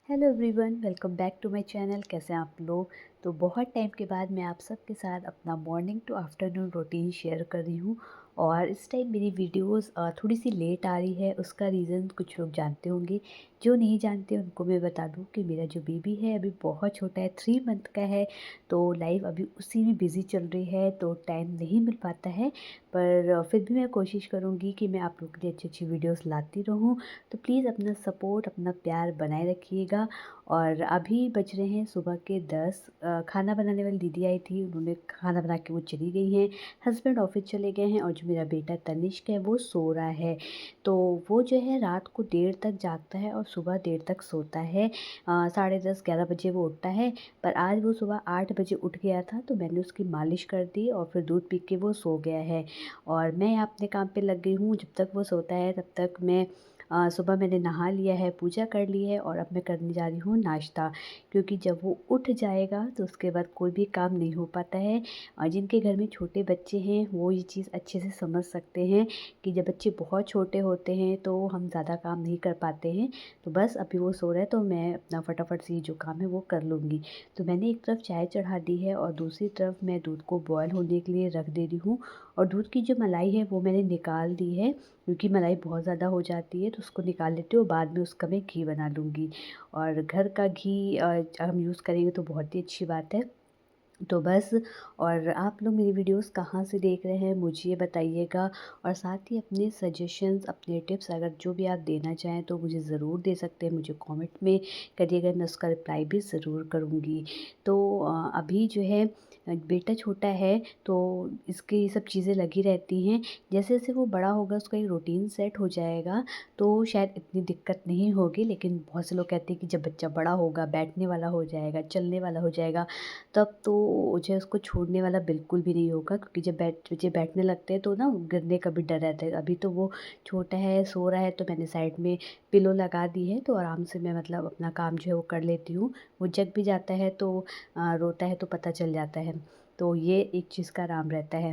Hello everyone, welcome back to my channel. कैसे हैं आप लोग। तो बहुत टाइम के बाद मैं आप सबके साथ अपना morning to afternoon routine share कर रही हूँ। और इस टाइम मेरी वीडियोस थोड़ी सी लेट आ रही है। उसका रीज़न कुछ लोग जानते होंगे, जो नहीं जानते उनको मैं बता दूँ कि मेरा जो बेबी है अभी बहुत छोटा है, 3 मंथ का है। तो लाइफ अभी उसी में बिज़ी चल रही है, तो टाइम नहीं मिल पाता है। पर फिर भी मैं कोशिश करूँगी कि मैं आप लोग के लिए अच्छी अच्छी वीडियोस लाती रहूँ। तो प्लीज़ अपना सपोर्ट, अपना प्यार बनाए रखिएगा। और अभी बज रहे हैं सुबह के 10। खाना बनाने वाली दीदी आई थी, उन्होंने खाना बना के वो चली गई हैं। हस्बैंड ऑफिस चले गए हैं और जो मेरा बेटा तनिष्क है वो सो रहा है। तो वो जो है रात को देर तक जागता है और सुबह देर तक सोता है। 10:30-11 बजे वो उठता है। पर आज वो सुबह 8 बजे उठ गया था, तो मैंने उसकी मालिश कर दी और फिर दूध पी के वो सो गया है। और मैं यहाँ अपने काम पे लग गई हूँ। जब तक वो सोता है तब तक मैं सुबह मैंने नहा लिया है, पूजा कर ली है और अब मैं करने जा रही हूँ नाश्ता। क्योंकि जब वो उठ जाएगा तो उसके बाद कोई भी काम नहीं हो पाता है। और जिनके घर में छोटे बच्चे हैं वो ये चीज़ अच्छे से समझ सकते हैं कि जब बच्चे बहुत छोटे होते हैं तो हम ज़्यादा काम नहीं कर पाते हैं। तो बस अभी वो सो रहा है तो मैं अपना फटाफट से ये जो काम है वो कर लूँगी। तो मैंने एक तरफ चाय चढ़ा दी है और दूसरी तरफ मैं दूध को बॉयल होने के लिए रख दे रही हूँ। और दूध की जो मलाई है वो मैंने निकाल दी है, क्योंकि मलाई बहुत ज़्यादा हो जाती है, तो उसको निकाल लेती हूँ। बाद में उसका मैं घी बना लूँगी। और घर का घी हम यूज़ करेंगे तो बहुत ही अच्छी बात है। तो बस। और आप लोग मेरी वीडियोस कहाँ से देख रहे हैं मुझे बताइएगा। और साथ ही अपने सजेशंस, अपने टिप्स अगर जो भी आप देना चाहें तो मुझे ज़रूर दे सकते हैं। मुझे कमेंट में करिएगा, मैं उसका रिप्लाई भी ज़रूर करूँगी। तो अभी जो है बेटा छोटा है तो इसकी ये सब चीज़ें लगी रहती हैं। जैसे जैसे वो बड़ा होगा उसका एक रूटीन सेट हो जाएगा तो शायद इतनी दिक्कत नहीं होगी। लेकिन बहुत से लोग कहते हैं कि जब बच्चा बड़ा होगा, बैठने वाला हो जाएगा, चलने वाला हो जाएगा, तब तो मुझे उसको छोड़ने वाला बिल्कुल भी नहीं होगा। क्योंकि जब बच्चे बैठने लगते हैं तो ना गिरने का भी डर रहता है। अभी तो वो छोटा है, सो रहा है, तो मैंने साइड में पिलो लगा दी है, तो आराम से मैं मतलब अपना काम जो है वो कर लेती हूँ। वो जग भी जाता है तो रोता है तो पता चल जाता है। तो ये एक चीज़ का आराम रहता है।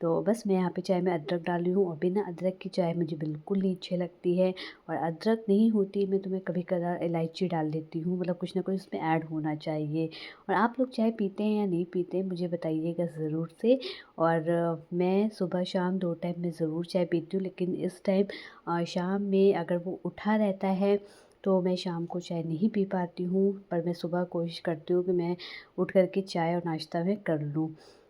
तो बस मैं यहाँ पे चाय में अदरक डाली हूँ और बिना अदरक की चाय मुझे बिल्कुल नहीं अच्छी लगती है। और अदरक नहीं होती मैं तो मैं कभी कभार इलायची डाल देती हूँ, मतलब कुछ ना कुछ इसमें ऐड होना चाहिए। और आप लोग चाय पीते हैं या नहीं पीते हैं मुझे बताइएगा ज़रूर से। और मैं सुबह शाम 2 टाइम मैं ज़रूर चाय पीती हूँ। लेकिन इस टाइम शाम में अगर वो उठा रहता है तो मैं शाम को चाय नहीं पी पाती हूँ। पर मैं सुबह कोशिश करती हूँ कि मैं उठ कर के चाय और नाश्ता मैं कर लूँ।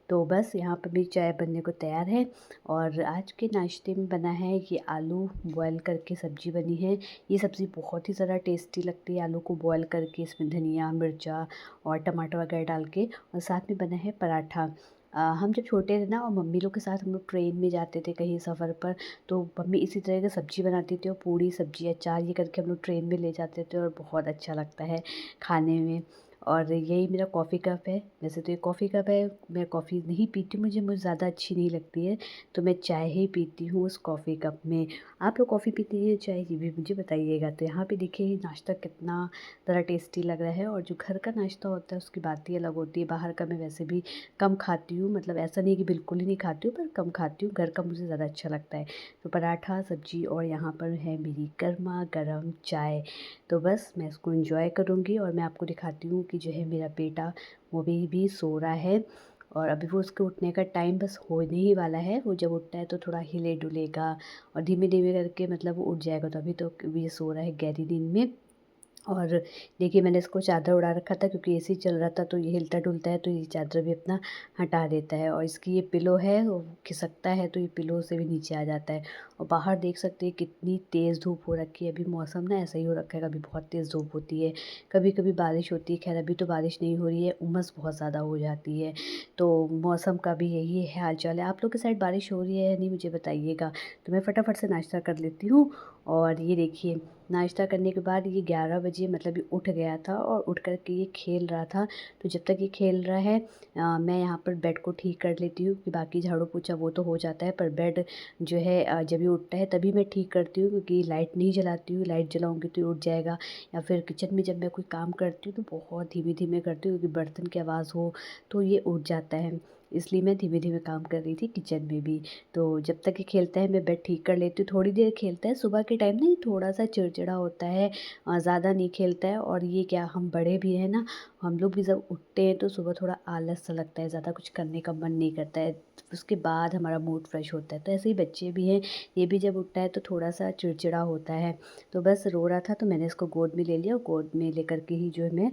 तो बस यहाँ पर मेरी चाय बनने को तैयार है। और आज के नाश्ते में बना है ये आलू बॉयल करके सब्ज़ी बनी है। ये सब्ज़ी बहुत ही ज़्यादा टेस्टी लगती है। आलू को बॉयल करके इसमें धनिया, मिर्चा और टमाटर वगैरह डाल के, और साथ में बना है पराठा। हम जब छोटे थे ना और मम्मी लोग के साथ हम लोग ट्रेन में जाते थे कहीं सफ़र पर, तो मम्मी इसी तरह की सब्ज़ी बनाती थी और पूड़ी, सब्ज़ी, अचार ये करके हम लोग ट्रेन में ले जाते थे और बहुत अच्छा लगता है खाने में। और यही मेरा कॉफ़ी कप है। वैसे तो ये कॉफ़ी कप है, मैं कॉफ़ी नहीं पीती हूँ, मुझे ज़्यादा अच्छी नहीं लगती है, तो मैं चाय ही पीती हूँ उस कॉफ़ी कप में। आप लोग कॉफ़ी पीती हैं चाय, ये भी मुझे बताइएगा। तो यहाँ पे देखिए नाश्ता कितना ज़रा टेस्टी लग रहा है। और जो घर का नाश्ता होता है उसकी बात ही अलग होती है। बाहर का मैं वैसे भी कम खाती हूँ, मतलब ऐसा नहीं है कि बिल्कुल ही नहीं खाती हूँ, पर कम खाती हूँ। घर का मुझे ज़्यादा अच्छा लगता है। तो पराठा, सब्ज़ी और यहाँ पर है मेरी गर्मा गर्म चाय। तो बस मैं इसको एंजॉय करूँगी और मैं आपको दिखाती हूँ कि जो है मेरा बेटा वो भी सो रहा है। और अभी वो उसके उठने का टाइम बस होने ही वाला है। वो जब उठता है तो थोड़ा हिले डुलेगा और धीमे धीमे करके मतलब वो उठ जाएगा। तो अभी तो ये सो रहा है गहरी नींद में। और देखिए मैंने इसको चादर उड़ा रखा था क्योंकि एसी चल रहा था, तो ये हिलता-डुलता है तो ये चादर भी अपना हटा देता है। और इसकी ये पिलो है वो खिसकता है तो ये पिलो से भी नीचे आ जाता है। और बाहर देख सकते हैं कितनी तेज़ धूप हो रखी है। अभी मौसम ना ऐसा ही हो रखा है, कभी बहुत तेज़ धूप होती है, कभी-कभी बारिश होती है। ख़ैर अभी तो बारिश नहीं हो रही है, उमस बहुत ज़्यादा हो जाती है। तो मौसम का भी यही हाल-चाल है। आप लोग की साइड बारिश हो रही है या नहीं मुझे बताइएगा। तो मैं फटाफट से नाश्ता कर लेती हूँ। और ये देखिए नाश्ता करने के बाद ये 11 बजे मतलब ये उठ गया था और उठ कर के ये खेल रहा था। तो जब तक ये खेल रहा है मैं यहाँ पर बेड को ठीक कर लेती हूँ कि बाकी झाड़ू पोछा वो तो हो जाता है, पर बेड जो है जब ये उठता है तभी मैं ठीक करती हूँ, क्योंकि लाइट नहीं जलाती हूँ। लाइट जलाऊँगी तो ये उठ जाएगा। या फिर किचन में जब मैं कोई काम करती हूँ तो बहुत धीमे-धीमे करती हूँ, क्योंकि बर्तन की आवाज़ हो तो ये उठ जाता है। इसलिए मैं धीमे-धीमे काम कर रही थी किचन में भी। तो जब तक ये खेलता है मैं बेड ठीक कर लेती हूँ, थोड़ी देर खेलता है। सुबह के टाइम ना ये थोड़ा-सा चिड़चिड़ा होता है, ज़्यादा नहीं खेलता है। और ये क्या, हम बड़े भी हैं ना, हम लोग भी जब उठते हैं तो सुबह थोड़ा आलस सा लगता है, ज़्यादा कुछ करने का मन नहीं करता है। उसके बाद हमारा मूड फ्रेश होता है। तो ऐसे ही बच्चे भी हैं, ये भी जब उठता है तो थोड़ा-सा चिड़चिड़ा होता है। तो बस रो रहा था तो मैंने इसको गोद में ले लिया, और गोद में लेकर के ही जो है मैं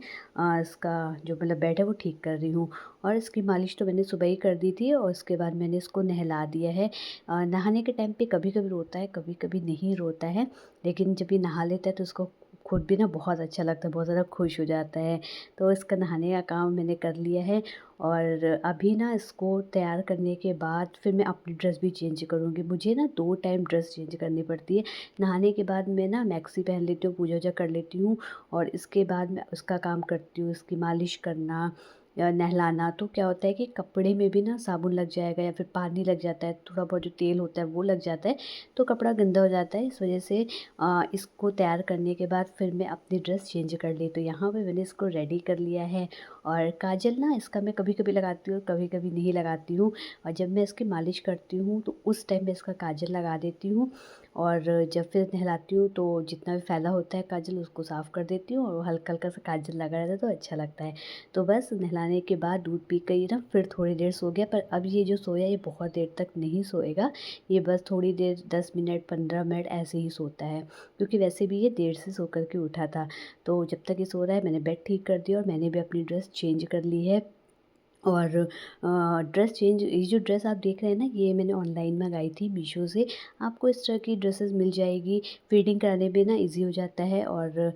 इसका जो मतलब बेड है वो ठीक कर रही हूँ। और इसकी मालिश तो मैंने सुबह ही कर दी थी, और उसके बाद मैंने इसको नहला दिया है। नहाने के टाइम पे कभी-कभी रोता है, कभी-कभी नहीं रोता है, लेकिन जब ये नहा लेता है तो उसको खुद भी ना बहुत अच्छा लगता है, बहुत ज़्यादा खुश हो जाता है। तो इसका नहाने का काम मैंने कर लिया है, और अभी ना इसको तैयार करने के बाद फिर मैं अपनी ड्रेस भी चेंज करूँगी। मुझे ना 2 टाइम ड्रेस चेंज करनी पड़ती है। नहाने के बाद मैं ना मैक्सी पहन लेती हूँ, पूजा-वूजा कर लेती हूँ, और इसके बाद मैं उसका काम करती हूँ, इसकी मालिश करना या नहलाना। तो क्या होता है कि कपड़े में भी ना साबुन लग जाएगा, या फिर पानी लग जाता है, थोड़ा बहुत जो तेल होता है वो लग जाता है, तो कपड़ा गंदा हो जाता है। इस वजह से इसको तैयार करने के बाद फिर मैं अपनी ड्रेस चेंज कर ली। तो यहाँ पे मैंने इसको रेडी कर लिया है, और काजल ना इसका मैं कभी-कभी लगाती हूँ, कभी-कभी नहीं लगाती हूँ। और जब मैं इसकी मालिश करती हूँ तो उस टाइम मैं इसका काजल लगा देती हूँ, और जब फिर नहलाती हूँ तो जितना भी फैला होता है काजल उसको साफ़ कर देती हूँ, और हल्का-हल्का सा काजल लगा रहता है तो अच्छा लगता है। तो बस नहलाने के बाद दूध पी कर ये ना फिर थोड़ी देर सो गया, पर अब ये जो सोया ये बहुत देर तक नहीं सोएगा। ये बस थोड़ी देर 10 मिनट 15 मिनट ऐसे ही सोता है, क्योंकि वैसे भी ये देर से सो कर के उठा था। तो जब तक ये सो रहा है मैंने बेड ठीक कर दिया, और मैंने भी अपनी ड्रेस चेंज कर ली है। और ड्रेस चेंज, ये जो ड्रेस आप देख रहे हैं ना, ये मैंने ऑनलाइन मंगाई थी मीशो से। आपको इस तरह की ड्रेसेस मिल जाएगी, फीडिंग कराने में ना ईज़ी हो जाता है। और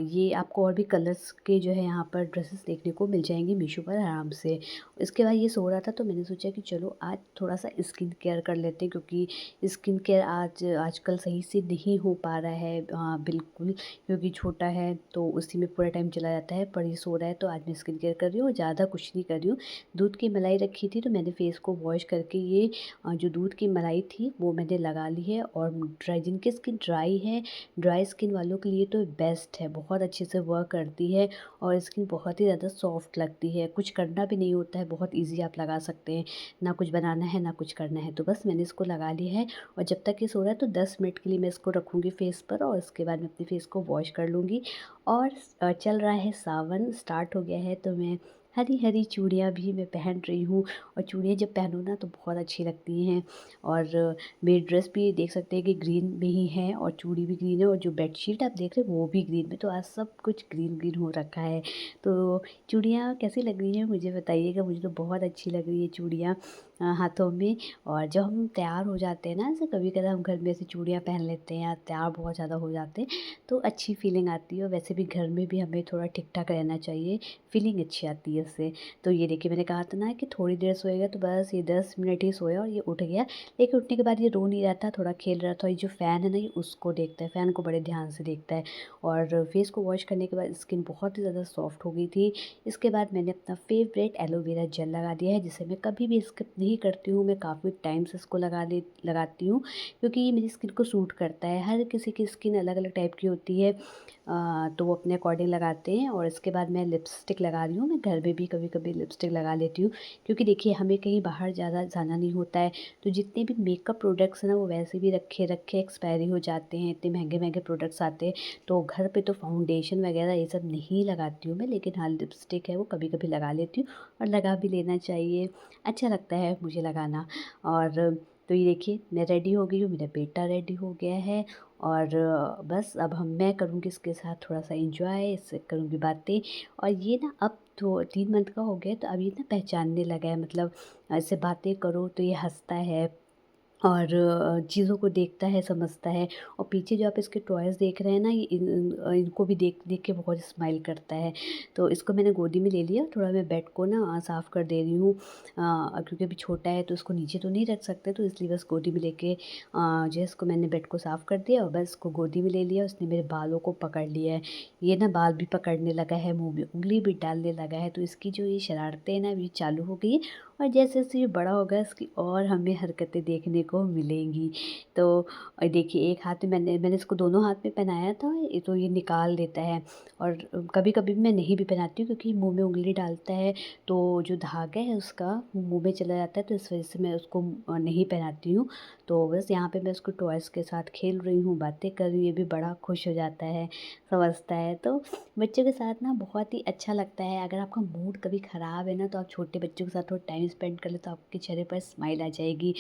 ये आपको और भी कलर्स के जो है यहाँ पर ड्रेसेस देखने को मिल जाएंगी मीशो पर आराम से। इसके बाद ये सो रहा था तो मैंने सोचा कि चलो आज थोड़ा-सा स्किन केयर कर लेते हैं, क्योंकि स्किन केयर आजकल सही से नहीं हो पा रहा है, बिल्कुल, क्योंकि छोटा है तो उसी में पूरा टाइम चला जाता है। पर ये सो रहा है तो आज मैं स्किन केयर कर रही हूँ, और ज़्यादा कुछ नहीं कर रही हूँ। दूध की मलाई रखी थी तो मैंने फेस को वॉश करके ये जो दूध की मलाई थी वो मैंने लगा ली है। और जिनकी स्किन ड्राई है, ड्राई स्किन वालों के लिए तो बेस्ट है, बहुत अच्छे से वर्क करती है, और स्किन बहुत ही ज़्यादा सॉफ्ट लगती है। कुछ करना भी नहीं होता है, बहुत ईज़ी आप लगा सकते हैं, ना कुछ बनाना है ना कुछ करना है। तो बस मैंने इसको लगा लिया है, और जब तक ये सो रहा है तो 10 मिनट के लिए मैं इसको रखूँगी फेस पर, और उसके बाद मैं अपने फेस को वॉश कर लूँगी। और चल रहा है सावन, स्टार्ट हो गया है, तो मैं हरी-हरी चूड़ियाँ भी मैं पहन रही हूँ, और चूड़ियाँ जब पहनो ना तो बहुत अच्छी लगती हैं। और मेरी ड्रेस भी देख सकते हैं कि ग्रीन में ही है, और चूड़ी भी ग्रीन है, और जो बेडशीट आप देख रहे हैं वो भी ग्रीन में। तो आज सब कुछ ग्रीन-ग्रीन हो रखा है। तो चूड़ियाँ कैसी लग रही हैं मुझे बताइएगा, मुझे तो बहुत अच्छी लग रही है चूड़ियाँ हाथों में। और जब हम तैयार हो जाते हैं ना, ऐसे कभी-कदा हम घर में ऐसे चूड़ियाँ पहन लेते हैं, या तैयार बहुत ज़्यादा हो जाते हैं, तो अच्छी फीलिंग आती है। और वैसे भी घर में भी हमें थोड़ा ठीक-ठाक रहना चाहिए, फीलिंग अच्छी आती है इससे। तो ये देखिए, मैंने कहा था ना कि थोड़ी देर सोएगा, तो बस ये 10 मिनट ही सोया और ये उठ गया। लेकिन उठने के बाद ये रो नहीं रहा था, थोड़ा खेल रहा था। ये जो फ़ैन है ना, ये उसको देखता है, फ़ैन को बड़े ध्यान से देखता है। और फेस को वॉश करने के बाद स्किन बहुत ही ज़्यादा सॉफ्ट हो गई थी। इसके बाद मैंने अपना फ़ेवरेट एलोवेरा जेल लगा दिया है, जिसे मैं कभी भी स्किप नहीं करती हूँ। मैं काफ़ी टाइम से इसको लगाती हूँ, क्योंकि ये मेरी स्किन को सूट करता है। हर किसी की स्किन अलग-अलग टाइप की होती है, तो वो अपने अकॉर्डिंग लगाते हैं। और इसके बाद मैं लिपस्टिक लगा रही हूँ। मैं घर में भी कभी-कभी लिपस्टिक लगा लेती हूँ, क्योंकि देखिए हमें कहीं बाहर ज़्यादा जाना नहीं होता है, तो जितने भी मेकअप प्रोडक्ट्स हैं ना, वो वैसे भी रखे-रखे एक्सपायरी हो जाते हैं, इतने महँगे-महँगे प्रोडक्ट्स आते हैं। तो घर पे तो फाउंडेशन वगैरह ये सब नहीं लगाती हूँ मैं, लेकिन हाँ, लिपस्टिक है वो कभी-कभी लगा लेती हूँ, और लगा भी लेना चाहिए, अच्छा लगता है मुझे लगाना। और तो ये देखिए, मैं रेडी हो गई हूँ, मेरा बेटा रेडी हो गया है, और बस अब मैं करूँगी इसके साथ थोड़ा-सा एन्जॉय, इससे करूँगी बातें। और ये ना अब तो 3 मंथ का हो गया है, तो अब ये ना पहचानने लगा है, मतलब इससे बातें करो तो ये हँसता है, और चीज़ों को देखता है, समझता है। और पीछे जो आप इसके टॉयज़ देख रहे हैं ना, ये इनको भी देख-देख के बहुत स्माइल करता है। तो इसको मैंने गोदी में ले लिया, थोड़ा मैं बेड को ना साफ़ कर दे रही हूँ, क्योंकि अभी छोटा है तो उसको नीचे तो नहीं रख सकते, तो इसलिए बस गोदी में लेके जो है इसको मैंने बेड को साफ़ कर दिया, और बस इसको गोदी में ले लिया। उसने मेरे बालों को पकड़ लिया है, ये ना बाल भी पकड़ने लगा है, मुँह में उँगली भी डालने लगा है। तो इसकी जो ये शरारतें हैं ना, अभी चालू हो गई है, और जैसे-जैसे ये बड़ा होगा इसकी और हमें हरकतें देखने को मिलेंगी। तो देखिए एक हाथ में मैंने मैंने इसको दोनों हाथ में पहनाया था, ये तो ये निकाल देता है और कभी-कभी मैं नहीं भी पहनाती हूँ क्योंकि मुँह में उँगली डालता है, तो जो धागा है उसका मुँह में चला जाता है, तो इस वजह से मैं उसको नहीं पहनाती हूँ। तो बस यहाँ पे मैं उसको टॉयज़ के साथ खेल रही हूँ, बातें कर रही हूँ, ये भी बड़ा खुश हो जाता है, समझता है। तो बच्चों के साथ ना बहुत ही अच्छा लगता है। अगर आपका मूड कभी ख़राब है ना, तो आप छोटे बच्चों के साथ थोड़ा टाइम स्पेंड कर लें तो आपके चेहरे पर स्माइल आ जाएगी।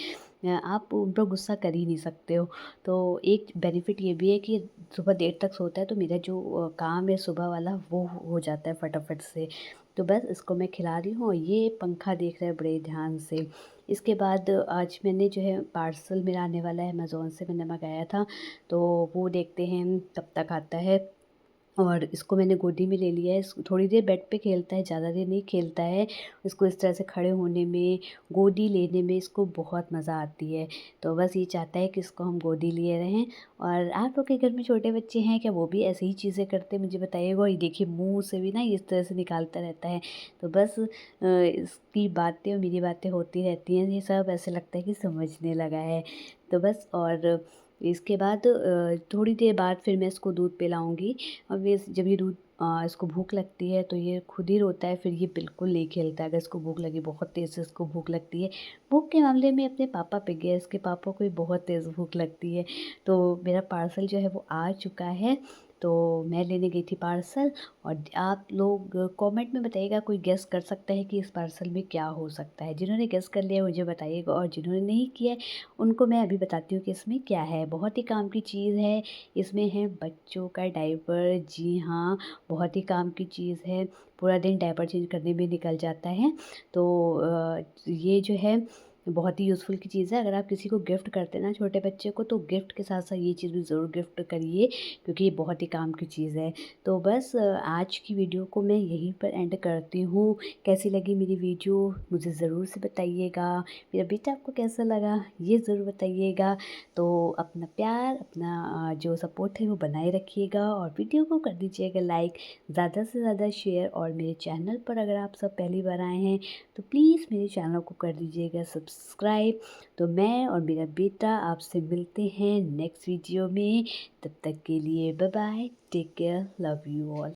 आप उन पर गुस्सा कर ही नहीं सकते हो। तो एक बेनिफिट ये भी है कि सुबह देर तक सोता है, तो मेरा जो काम है सुबह वाला वो हो जाता है फटाफट से। तो बस इसको मैं खिला रही हूँ और ये पंखा देख रहा है बड़े ध्यान से। इसके बाद आज मैंने जो है पार्सल मेरा आने वाला है, अमेज़न से मैंने मँगाया था, तो वो देखते हैं कब तक आता है। और इसको मैंने गोदी में ले लिया है, इस थोड़ी देर बेड पे खेलता है, ज़्यादा देर नहीं खेलता है। इसको इस तरह से खड़े होने में, गोदी लेने में इसको बहुत मज़ा आती है। तो बस ये चाहता है कि इसको हम गोदी लिए रहें। और आप लोग के घर में छोटे बच्चे हैं क्या? वो भी ऐसी ही चीज़ें करते हैं? मुझे बताइएगा। और ये देखिए मुँह से भी ना ये इस तरह से निकालता रहता है। तो बस इसकी बातें और मेरी बातें होती रहती हैं, ये सब ऐसे लगता है कि समझने लगा है। तो बस और इसके बाद थोड़ी देर बाद फिर मैं इसको दूध पिलाऊँगी। अब ये जब ये दूध इसको भूख लगती है तो ये खुद ही रोता है, फिर ये बिल्कुल नहीं खेलता है। अगर इसको भूख लगी, बहुत तेज़ से इसको भूख लगती है। भूख के मामले में अपने पापा पे गया है, इसके पापा को भी बहुत तेज़ भूख लगती है। तो मेरा पार्सल जो है वो आ चुका है, तो मैं लेने गई थी पार्सल। और आप लोग कमेंट में बताइएगा, कोई गेस कर सकता है कि इस पार्सल में क्या हो सकता है? जिन्होंने गेस कर लिया मुझे बताइएगा, और जिन्होंने नहीं किया है उनको मैं अभी बताती हूँ कि इसमें क्या है। बहुत ही काम की चीज़ है। इसमें है बच्चों का डायपर। जी हाँ, बहुत ही काम की चीज़ है। पूरा दिन डायपर चेंज करने में निकल जाता है। तो ये जो है बहुत ही यूज़फुल की चीज़ है। अगर आप किसी को गिफ्ट करते हैं ना छोटे बच्चे को, तो गिफ्ट के साथ-साथ ये चीज़ भी ज़रूर गिफ्ट करिए, क्योंकि ये बहुत ही काम की चीज़ है। तो बस आज की वीडियो को मैं यहीं पर एंड करती हूँ। कैसी लगी मेरी वीडियो मुझे ज़रूर से बताइएगा। मेरा बेटा आपको कैसा लगा ये ज़रूर बताइएगा। तो अपना प्यार, अपना जो सपोर्ट है वो बनाए रखिएगा, और वीडियो को कर दीजिएगा लाइक, ज़्यादा से ज़्यादा शेयर। और मेरे चैनल पर अगर आप सब पहली बार आए हैं तो प्लीज़ मेरे चैनल को कर दीजिएगा सब्सक्राइब। तो मैं और मेरा बेटा आपसे मिलते हैं नेक्स्ट वीडियो में। तब तक के लिए bye bye, take care, love you all.